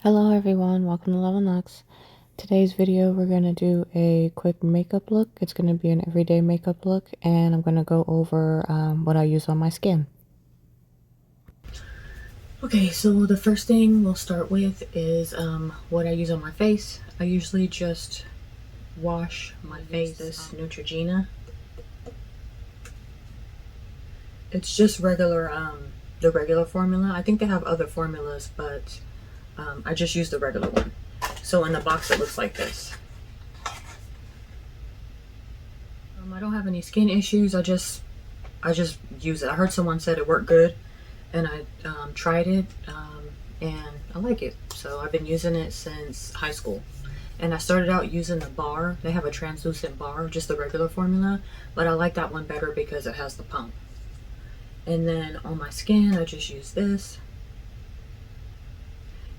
Hello everyone, welcome to Level Lux. Today's video we're going to do a quick makeup look. It's going to be an everyday makeup look and I'm going to go over what I use on my skin. Okay, so the first thing we'll start with is what I use on my face. I usually just wash my face with this Neutrogena. It's just regular, the regular formula. I think they have other formulas, but I just use the regular one. So in the box it looks like this. I don't have any skin issues. I just use it. I heard someone said it worked good, and I tried it, and I like it. So I've been using it since high school. And I started out using the bar. They have a translucent bar, just the regular formula, but I like that one better because it has the pump. And then on my skin, I just use this.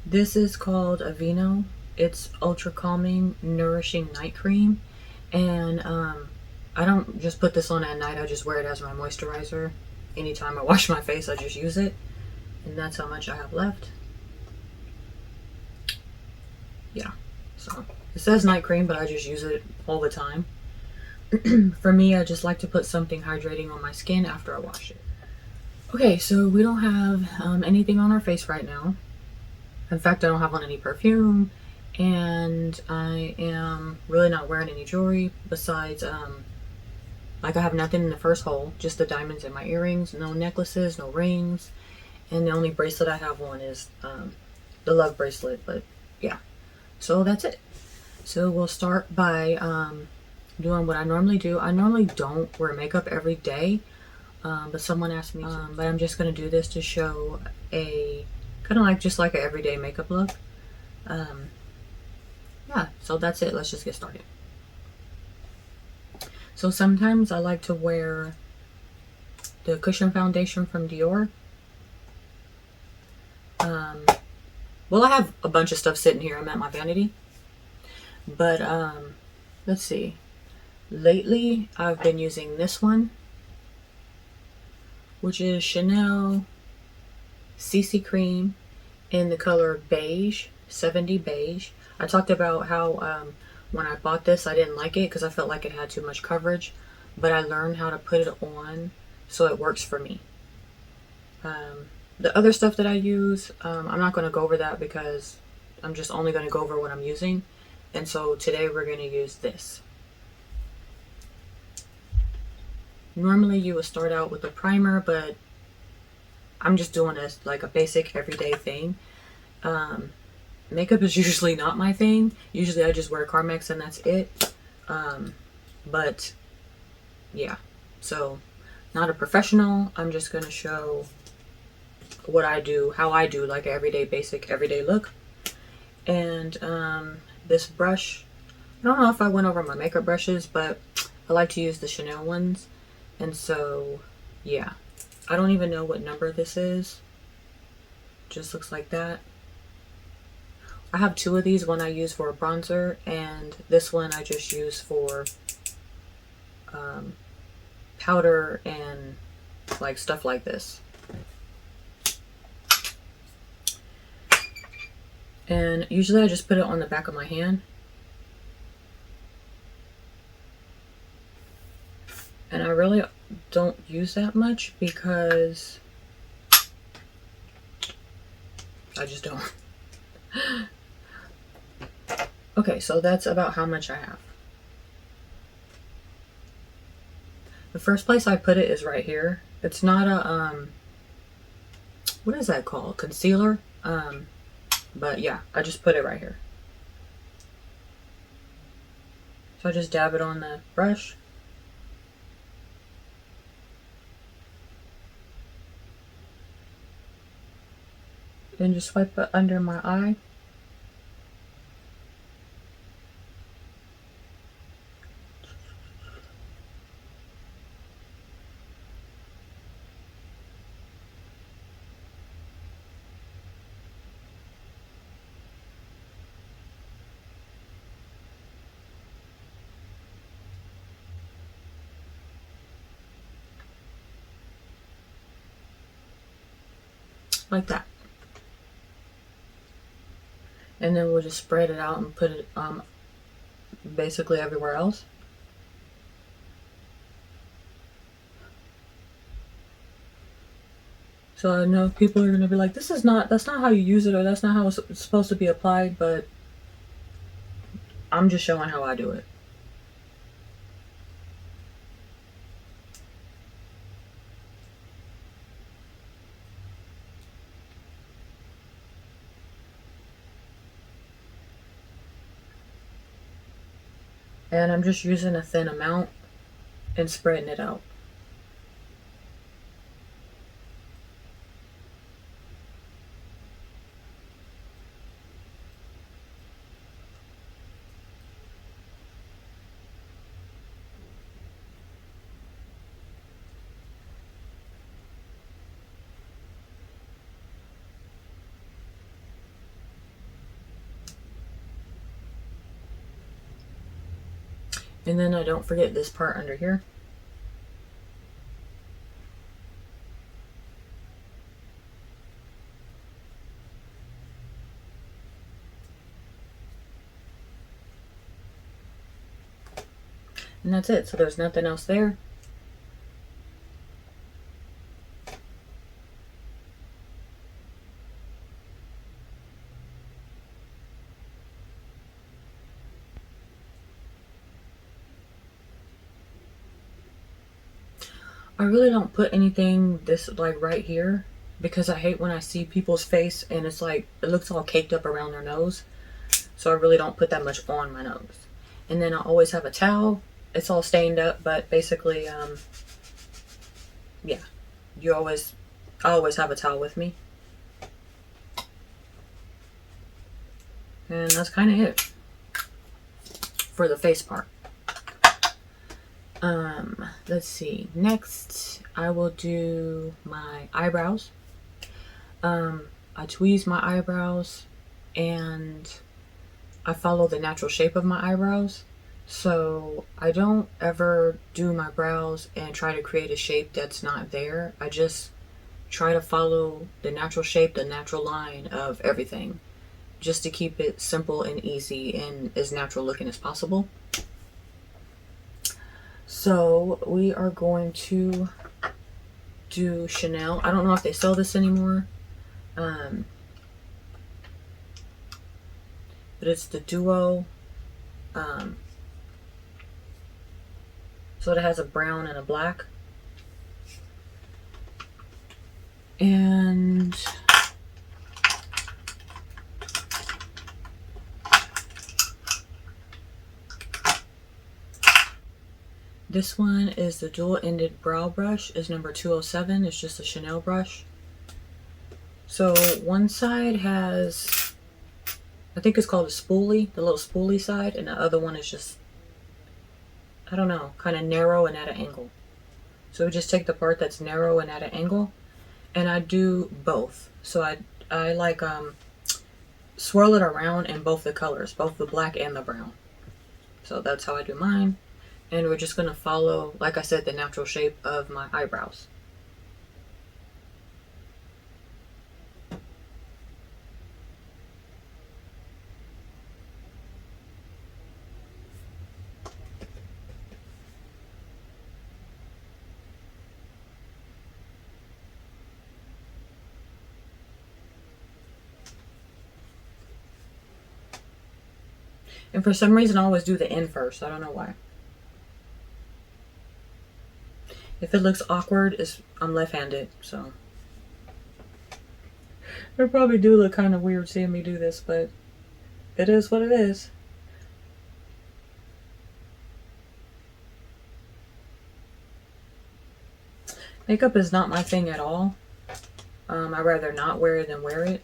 This is called Aveeno. It's Ultra Calming Nourishing Night Cream, and I don't just put this on at night. I just wear it as my moisturizer. Anytime I wash my face, I just use it. And that's how much I have left. Yeah, so it says night cream, but I just use it all the time. For me, I just like to put something hydrating on my skin after I wash it. Okay, so we don't have anything on our face right now. In fact, I don't have on any perfume, and I am really not wearing any jewelry besides like I have nothing in the first hole, just the diamonds in my earrings, no necklaces, no rings, and the only bracelet I have on is the love bracelet. But yeah, so that's it. So we'll start by doing what I normally do. I normally don't wear makeup every day, but someone asked me to. But I'm just going to do this to show a kind of like just like an everyday makeup look. Yeah, so that's it. Let's just get started. So sometimes I like to wear the cushion foundation from Dior. Well, I have a bunch of stuff sitting here. I'm at my vanity. But let's see. Lately, I've been using this one, which is Chanel CC Cream in the color beige, 70 beige. I talked about how when I bought this, I didn't like it because I felt like it had too much coverage, but I learned how to put it on so it works for me. The other stuff that I use, I'm not going to go over that because I'm just only going to go over what I'm using. And so today we're going to use this. Normally you would start out with a primer, but I'm just doing this like a basic everyday thing. Makeup is usually not my thing. Usually I just wear Carmex and that's it. But yeah, so not a professional. I'm just going to show what I do, how I do like an everyday basic everyday look. And this brush, I don't know if I went over my makeup brushes, but I like to use the Chanel ones. And so yeah, I don't even know what number this is. Just looks like that. I have two of these, one I use for a bronzer and this one I just use for powder and like stuff like this. And usually I just put it on the back of my hand. And I really don't use that much because I just don't. Okay, so that's about how much I have. The first place I put it is right here. It's not a, what is that called? Concealer? But yeah, I just put it right here. So I just dab it on the brush. Then just swipe it under my eye. Like that. And then we'll just spread it out and put it basically everywhere else. So I know people are gonna be like, that's not how you use it, or that's not how it's supposed to be applied, but I'm just showing how I do it. And I'm just using a thin amount and spreading it out. And then I don't forget this part under here. And that's it. So there's nothing else there. I really don't put anything this like right here, because I hate when I see people's face and it's like it looks all caked up around their nose. So I really don't put that much on my nose. And then I always have a towel. It's all stained up, but basically, yeah, I always have a towel with me. And that's kind of it for the face part. Let's see. Next, I will do my eyebrows. I tweeze my eyebrows and I follow the natural shape of my eyebrows. So I don't ever do my brows and try to create a shape that's not there. I just try to follow the natural shape, the natural line of everything, just to keep it simple and easy and as natural looking as possible. So we are going to do Chanel. I don't know if they sell this anymore. But it's the Duo. So it has a brown and a black. And this one is the dual-ended brow brush, is number 207. It's just a Chanel brush. So one side has, I think it's called a spoolie, the little spoolie side, and the other one is just, I don't know, kind of narrow and at an angle. So we just take the part that's narrow and at an angle, and I do both. So I like swirl it around in both the colors, both the black and the brown. So that's how I do mine. And we're just going to follow, like I said, the natural shape of my eyebrows. And for some reason, I always do the end first. I don't know why. If it looks awkward, I'm left-handed, so it probably do look kind of weird seeing me do this, but it is what it is. Makeup is not my thing at all. I'd rather not wear it than wear it.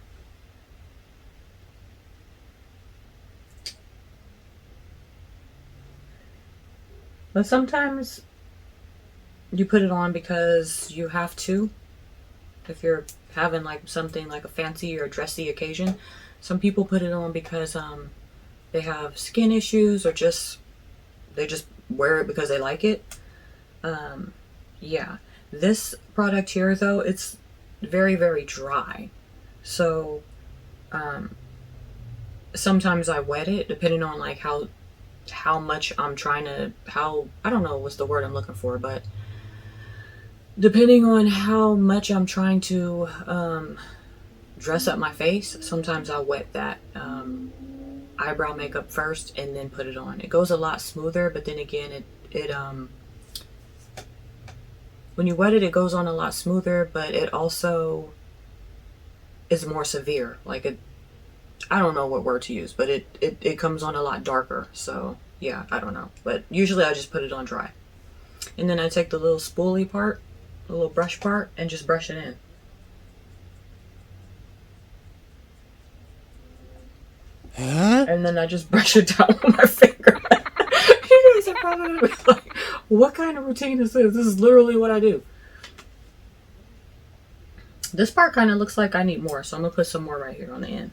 But sometimes you put it on because you have to. If you're having like something like a fancy or dressy occasion, some people put it on because they have skin issues, or they just wear it because they like it. Yeah, this product here though, it's very, very dry, so sometimes I wet it depending on like how much I'm trying to, how, I don't know what's the word I'm looking for, but depending on how much I'm trying to dress up my face, sometimes I'll wet that eyebrow makeup first and then put it on. It goes a lot smoother, but then again, it when you wet it, it goes on a lot smoother, but it also is more severe. Like it, I don't know what word to use, but it comes on a lot darker. So yeah, I don't know. But usually I just put it on dry. And then I take the little spoolie part, the little brush part, and just brush it in. Huh? And then I just brush it down with my finger. You guys are probably like, what kind of routine is this? This is literally what I do. This part kind of looks like I need more, so I'm going to put some more right here on the end.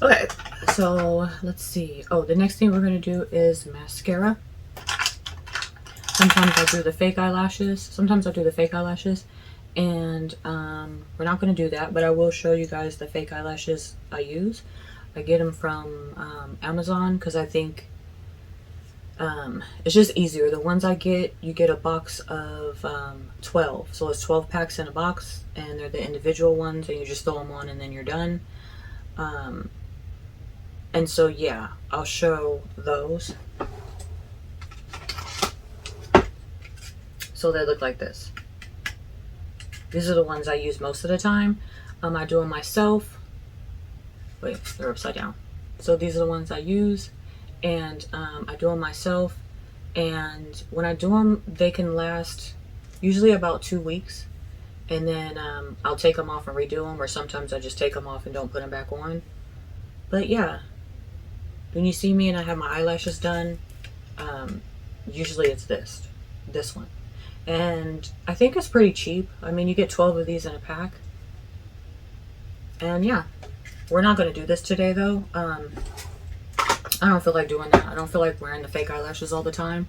Okay, so let's see. Oh, the next thing we're going to do is mascara. Sometimes I do the fake eyelashes. Sometimes I do the fake eyelashes. And we're not going to do that, but I will show you guys the fake eyelashes I use. I get them from Amazon because I think it's just easier. The ones I get, you get a box of 12. So it's 12 packs in a box, and they're the individual ones, and you just throw them on and then you're done. And so, yeah, I'll show those. So they look like this. These are the ones I use most of the time. I do them myself. Wait, they're upside down. So these are the ones I use, and I do them myself. And when I do them, they can last usually about 2 weeks. And then I'll take them off and redo them, or sometimes I just take them off and don't put them back on. But yeah, when you see me and I have my eyelashes done, usually it's this one. And I think it's pretty cheap. I mean, you get 12 of these in a pack. And yeah, we're not going to do this today though. I don't feel like doing that. I don't feel like wearing the fake eyelashes all the time.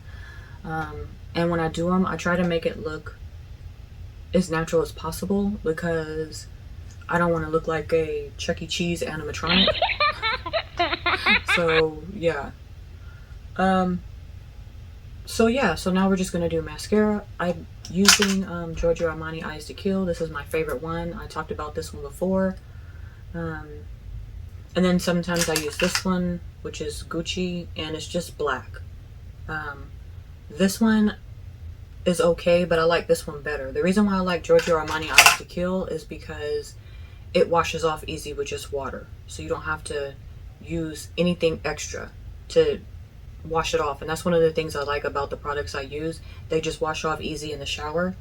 And when I do them, I try to make it look as natural as possible because I don't want to look like a Chuck E. Cheese animatronic. So yeah. So now we're just gonna do mascara. I'm using Giorgio Armani Eyes to Kill. This is my favorite one. I talked about this one before. And then sometimes I use this one, which is Gucci, and it's just black. This one is okay, but I like this one better. The reason why I like Giorgio Armani Eyes to Kill is because it washes off easy with just water. So you don't have to use anything extra to wash it off. And that's one of the things I like about the products I use. They just wash off easy in the shower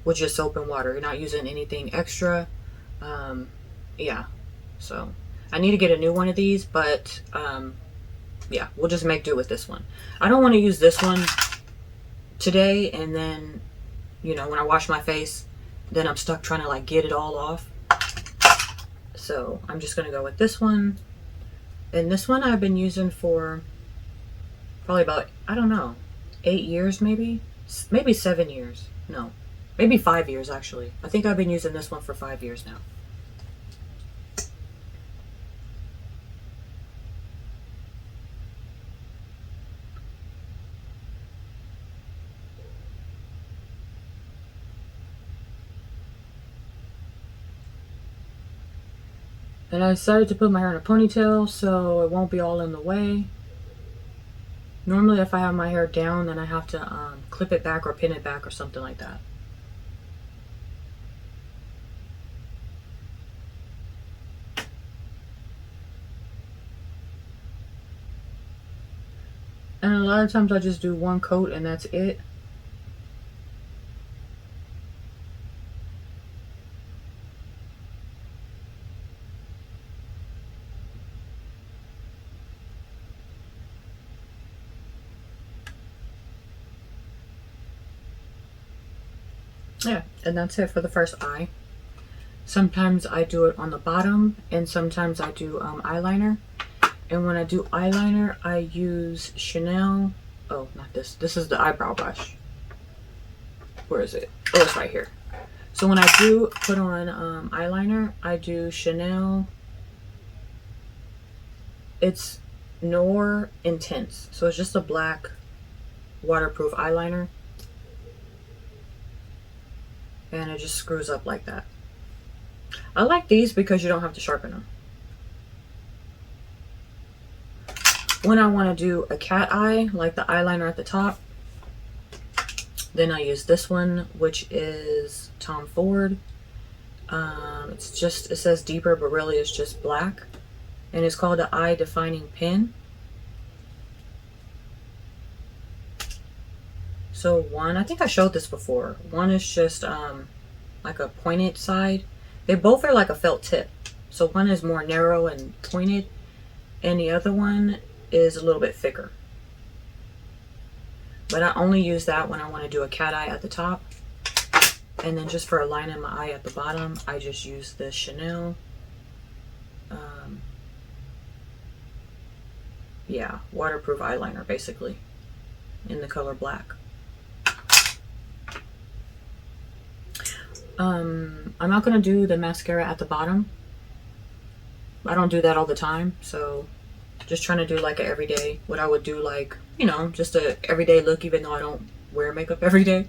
with just soap and water. You're not using anything extra. Yeah. So I need to get a new one of these, but yeah, we'll just make do with this one. I don't want to use this one today and then, you know, when I wash my face, then I'm stuck trying to like get it all off. So I'm just going to go with this one. And this one I've been using for probably about, I don't know, 8 years maybe? Maybe 7 years. No, maybe 5 years actually. I think I've been using this one for 5 years now. And I decided to put my hair in a ponytail so it won't be all in the way. Normally if I have my hair down, then I have to clip it back or pin it back or something like that. And a lot of times I just do one coat and that's it. Yeah, and that's it for the first eye. Sometimes I do it on the bottom, and sometimes I do eyeliner. And when I do eyeliner, I use Chanel. Oh, not this. This is the eyebrow brush. Where is it? Oh, it's right here. So when I do put on eyeliner, I do Chanel. It's Noir Intense. So it's just a black waterproof eyeliner. And it just screws up like that. I like these because you don't have to sharpen them. When I want to do a cat eye, like the eyeliner at the top, then I use this one, which is Tom Ford. It says deeper, but really it's just black. And it's called the Eye Defining Pen. So one, I think I showed this before. One is just like a pointed side. They both are like a felt tip. So one is more narrow and pointed, and the other one is a little bit thicker. But I only use that when I want to do a cat eye at the top. And then just for aligning my eye at the bottom, I just use the Chanel. Yeah, waterproof eyeliner basically in the color black. I'm not going to do the mascara at the bottom. I don't do that all the time, so just trying to do like an everyday, what I would do, like, you know, just a everyday look, even though I don't wear makeup every day.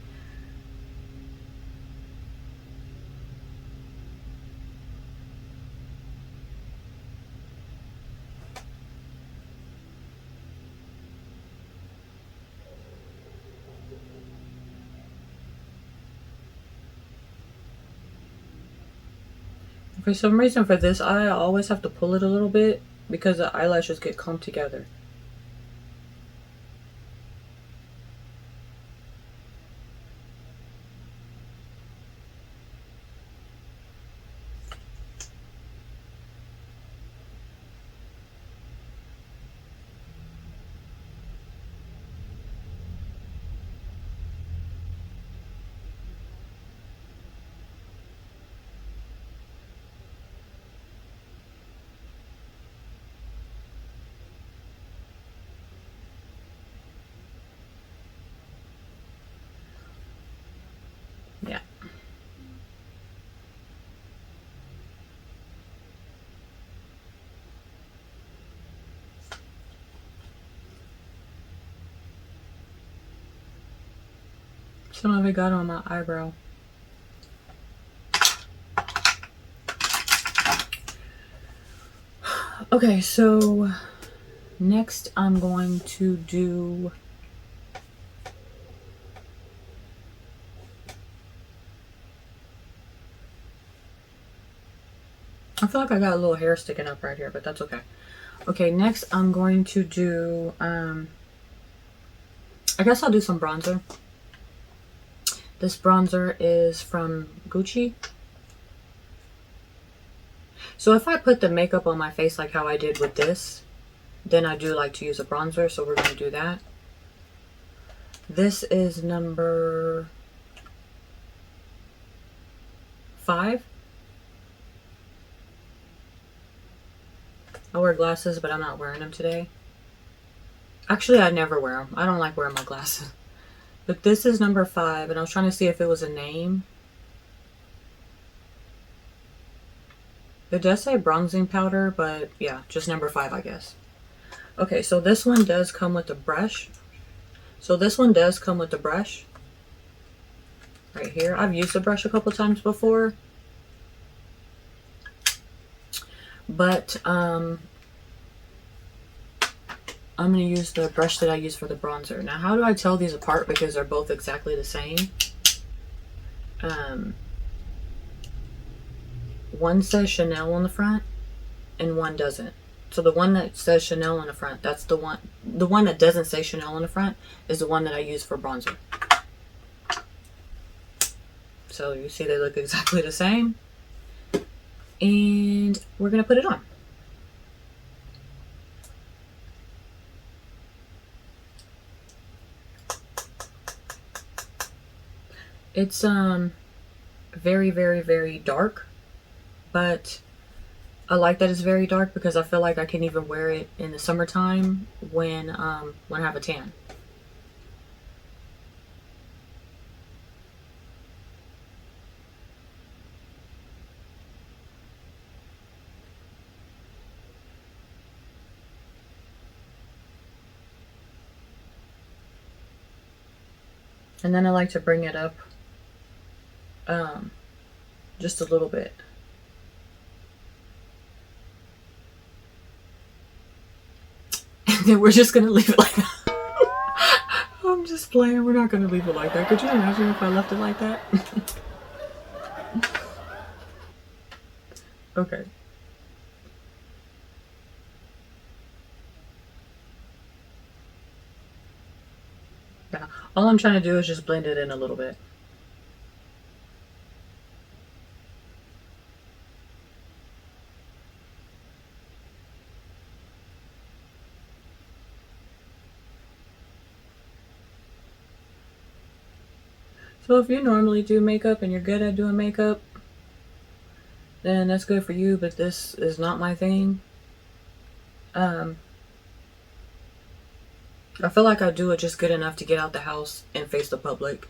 For some reason for this eye, I always have to pull it a little bit because the eyelashes get clumped together. Yeah. Some of it got on my eyebrow. Okay, so next I'm going to do I feel like I got a little hair sticking up right here, but that's okay. Okay, next I'm going to do I guess I'll do some bronzer. This bronzer is from Gucci. So if I put the makeup on my face like how I did with this, then I do like to use a bronzer, so we're going to do that. This is number 5. I wear glasses, but I'm not wearing them today. Actually, I never wear them. I don't like wearing my glasses. But this is number 5, and I was trying to see if it was a name. It does say bronzing powder, but yeah, just number 5, I guess. Okay, so this one does come with a brush. Right here. I've used the brush a couple times before. But I'm going to use the brush that I use for the bronzer. Now, how do I tell these apart? Because they're both exactly the same. One says Chanel on the front, and one doesn't. So the one that says Chanel on the front, that's the one. The one that doesn't say Chanel on the front is the one that I use for bronzer. So you see they look exactly the same. And we're going to put it on. It's very, very, very dark, but I like that it's very dark because I feel like I can even wear it in the summertime when I have a tan. And then I like to bring it up just a little bit. And then we're just going to leave it like that. I'm just playing. We're not going to leave it like that. Could you imagine if I left it like that? Okay. Yeah. All I'm trying to do is just blend it in a little bit. So if you normally do makeup and you're good at doing makeup, then that's good for you, but this is not my thing. I feel like I do it just good enough to get out the house and face the public.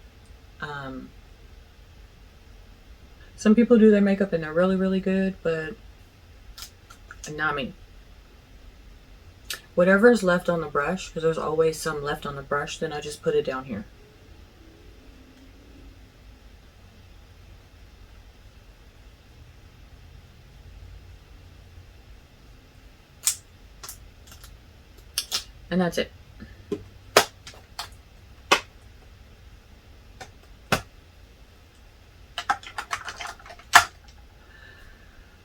Some people do their makeup and they're really, really good, but not me. Whatever's left on the brush, because there's always some left on the brush, then I just put it down here. And that's it.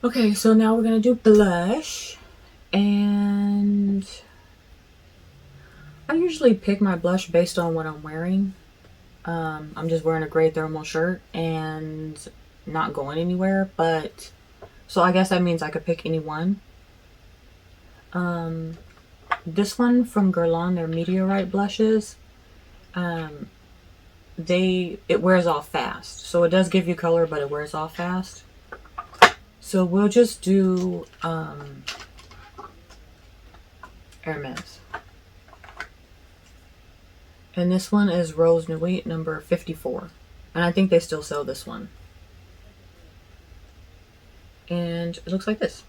Okay, so now we're going to do blush. And I usually pick my blush based on what I'm wearing. I'm just wearing a gray thermal shirt and not going anywhere. But, so I guess that means I could pick any one. This one from Guerlain, they're meteorite blushes. It wears off fast. So it does give you color, but it wears off fast. So we'll just do Hermes. And this one is Rose Nuit number 54. And I think they still sell this one. And it looks like this.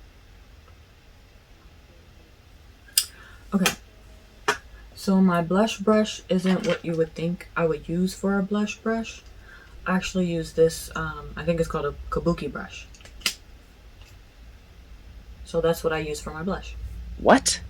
Okay. So my blush brush isn't what you would think I would use for a blush brush. I actually use this, I think it's called a kabuki brush. So that's what I use for my blush. What?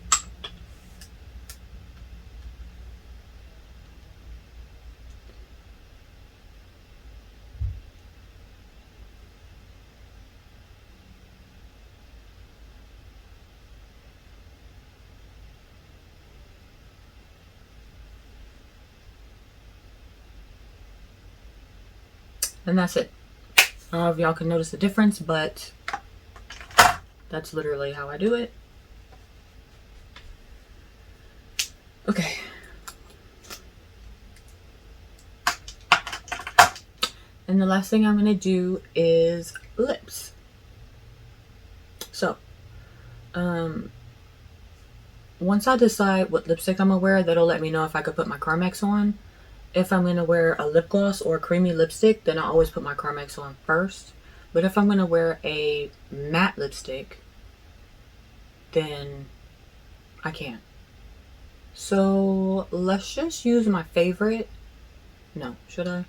And that's it. I don't know if y'all can notice the difference, but that's literally how I do it. Okay. And the last thing I'm going to do is lips. So, once I decide what lipstick I'm going to wear, that'll let me know if I could put my Carmex on. If I'm going to wear a lip gloss or a creamy lipstick, then I always put my Carmex on first. But if I'm going to wear a matte lipstick, then I can't. So let's just use my favorite. No, should I?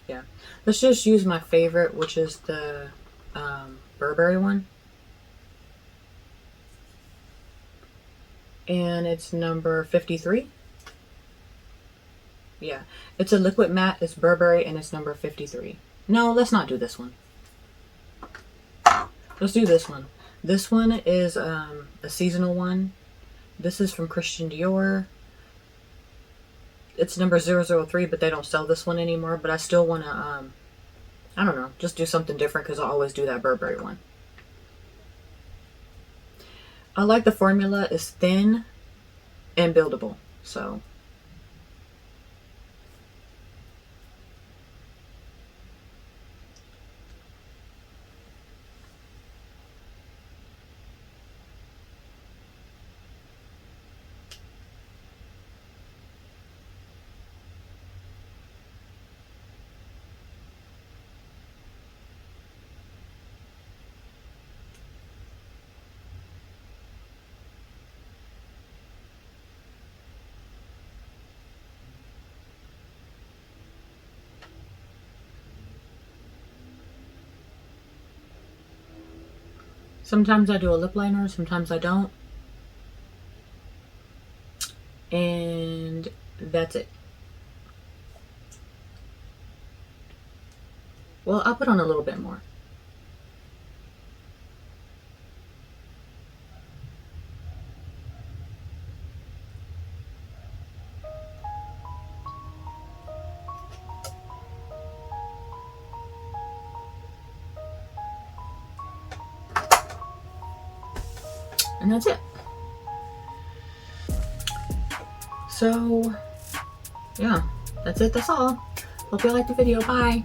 Yeah. Let's just use my favorite, which is the Burberry one. And it's number 53. Yeah, it's a liquid matte, it's Burberry, and it's number 53. No, let's not do this one. Let's do this one. This one is a seasonal one. This is from Christian Dior. It's number 003, but they don't sell this one anymore. But I still want to, I don't know, just do something different because I always do that Burberry one. I like the formula. It's thin and buildable. So sometimes I do a lip liner, sometimes I don't. And that's it. Well, I'll put on a little bit more. And that's it. So, yeah, that's it. That's all. Hope you liked the video. Bye.